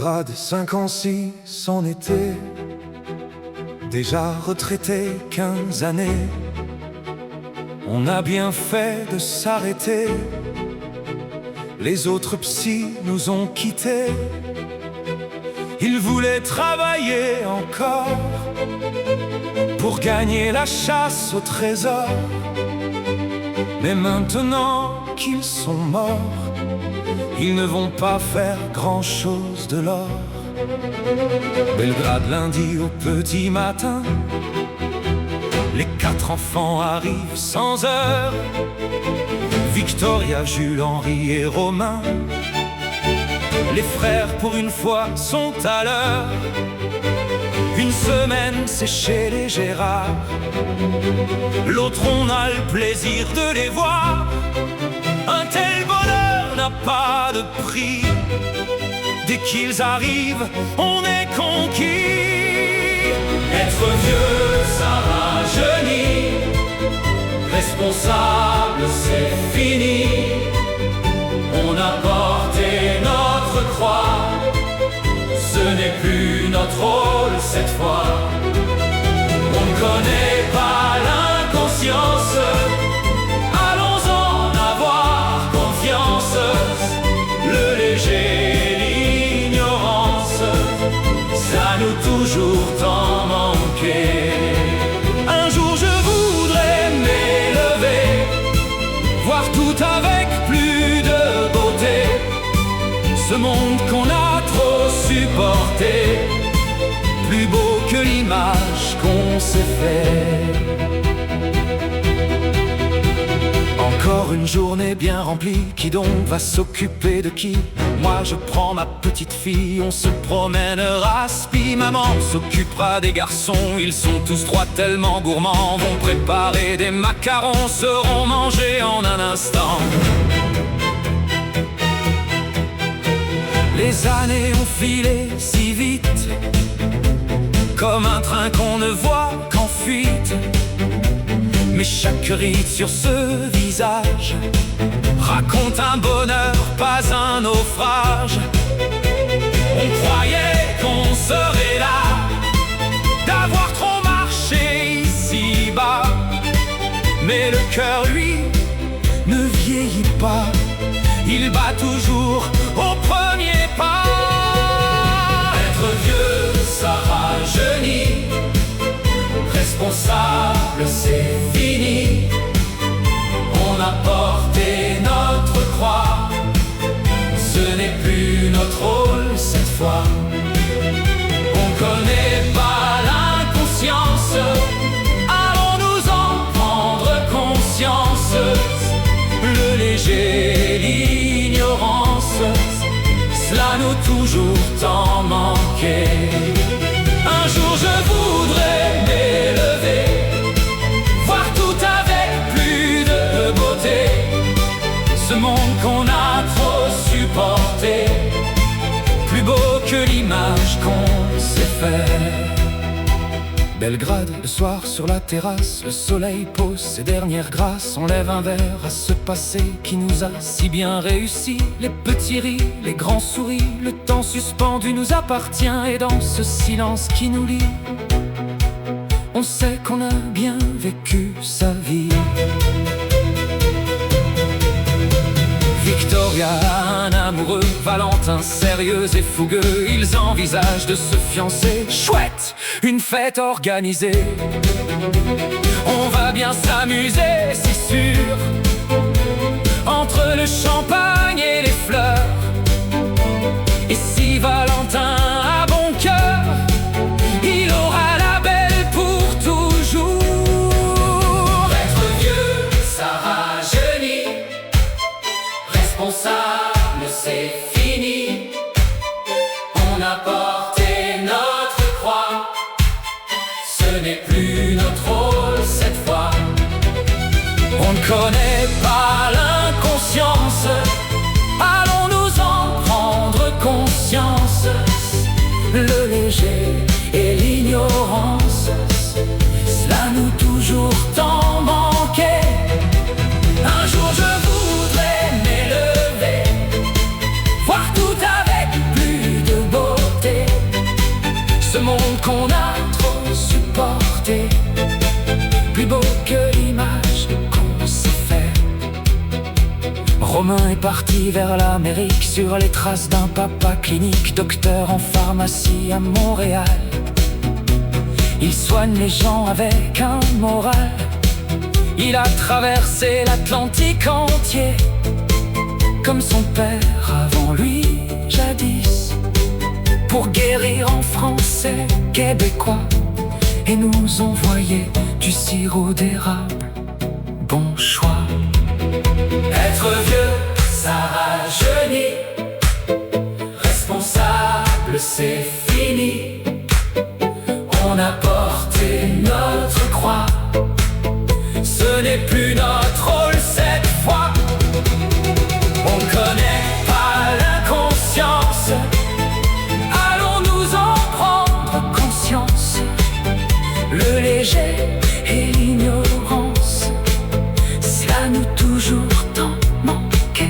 Belgrade, 5 ans si c'en était. Déjà retraité 15 années, on a bien fait de s'arrêter. Les autres psys nous ont quittés. Ils voulaient travailler encore pour gagner la chasse au trésor. Mais maintenant qu'ils sont morts, ils ne vont pas faire grand-chose de l'or. Belgrade, lundi au petit matin, les 4 enfants arrivent sans heure. Victoria, Jules, Henri et Romain, les frères pour une fois sont à l'heure. Une semaine c'est chez les Gérard, l'autre on a le plaisir de les voir. Un tel bonheur n'a pas de prix. Dès qu'ils arrivent, on est conquis. Être vieux, ça rajeunit. Responsable, c'est fini. On a porté notre croix. Ce n'est plus notre rôle cette fois. On ne connaît pas l'inconscience. Allons-en avoir confiance. Le léger, l'ignorance, ça nous toujours tant manqué. Un jour je voudrais m'élever, voir tout avec plus de beauté. Ce monde qu'on a trop supporté, plus beau que l'image qu'on s'est fait. Encore une journée bien remplie, qui donc va s'occuper de qui? Moi je prends ma petite fille, on se promènera spi. Maman s'occupera des garçons, ils sont tous trois tellement gourmands. Vont préparer des macarons, seront mangés en un instant. Les années ont filé si vite, comme un train qu'on ne voit qu'en fuite. Mais chaque ride sur ce visage raconte un bonheur, pas un naufrage. On croyait qu'on serait là, d'avoir trop marché ici-bas. Mais le cœur, lui, ne vieillit pas. Il bat toujours au premier pas. Être vieux, ça rajeunit. Responsable, c'est fini. On a porté notre croix. Ce n'est plus notre rôle cette fois. On connaît pas l'inconscience. Allons-nous en prendre conscience. Le léger, l'ignorance, cela nous toujours tant manqué. Un jour je voudrais m'élever, voir tout avec plus de beauté. Ce monde qu'on a trop supporté, plus beau que l'image qu'on s'est fait. Belgrade, le soir sur la terrasse, le soleil pose ses dernières grâces. On lève un verre à ce passé qui nous a si bien réussi. Les petits rires, les grands sourires, le temps suspendu nous appartient. Et dans ce silence qui nous lie, on sait qu'on a bien vécu sa vie. Victoria a un amoureux, Valentin sérieux et fougueux. Ils envisagent de se fiancer. Chouette, une fête organisée. On va bien s'amuser, c'est sûr. Entre le champagne et les fleurs. Et si Valentin a bon cœur, il aura la belle pour toujours. Être vieux, ça rajeunit. Responsable, c'est fini. On a porté notre croix. Ce n'est plus notre rôle cette fois. On ne connaît pas l'inconscience. Allons-nous en prendre conscience. Le léger et l'ignorance, cela nous toujours tant manqué. Un jour je voudrais m'élever, voir tout avec plus de beauté. commun est parti vers l'Amérique sur les traces d'un papa clinique, docteur en pharmacie à Montréal. Il soigne les gens avec un moral. Il a traversé l'Atlantique entier, comme son père avant lui jadis, pour guérir en français québécois et nous envoyer du sirop d'érable. Bon choix. Être vieux, ça rajeunit. Responsable, c'est fini. On a porté notre croix. Ce n'est plus notre rôle cette fois. On connaît pas l'inconscience. Allons-nous en prendre conscience. Le léger et l'ignorance, cela nous toujours tant manqué.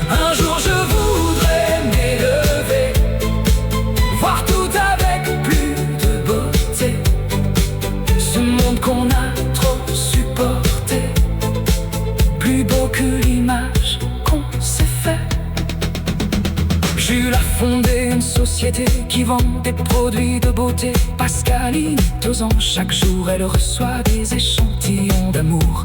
Un jour je voudrais m'élever, voir tout avec plus de beauté. Ce monde qu'on a trop supporté, plus beau que l'image qu'on s'est fait. Jules a fondé une société qui vend des produits de beauté. Pascaline, 2 ans, chaque jour elle reçoit des échantillons d'amour.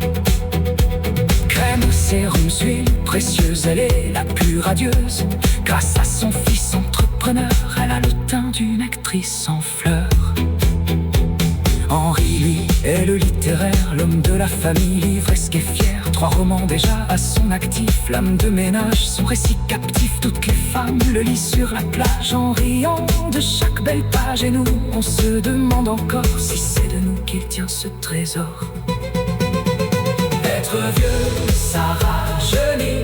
Crème, sérum, huile précieuse, elle est la plus radieuse. Grâce à son fils entrepreneur, elle a le teint d'une actrice en fleurs. Henri, lui, est le littéraire, l'homme de la famille, livresque et fier. 3 romans déjà à son actif, l'âme de ménage, son récit captif. Toutes les femmes le lisent sur la plage en riant de chaque belle page. Et nous, on se demande encore si c'est de nous qu'il tient ce trésor. Être vieux, ça rajeunit.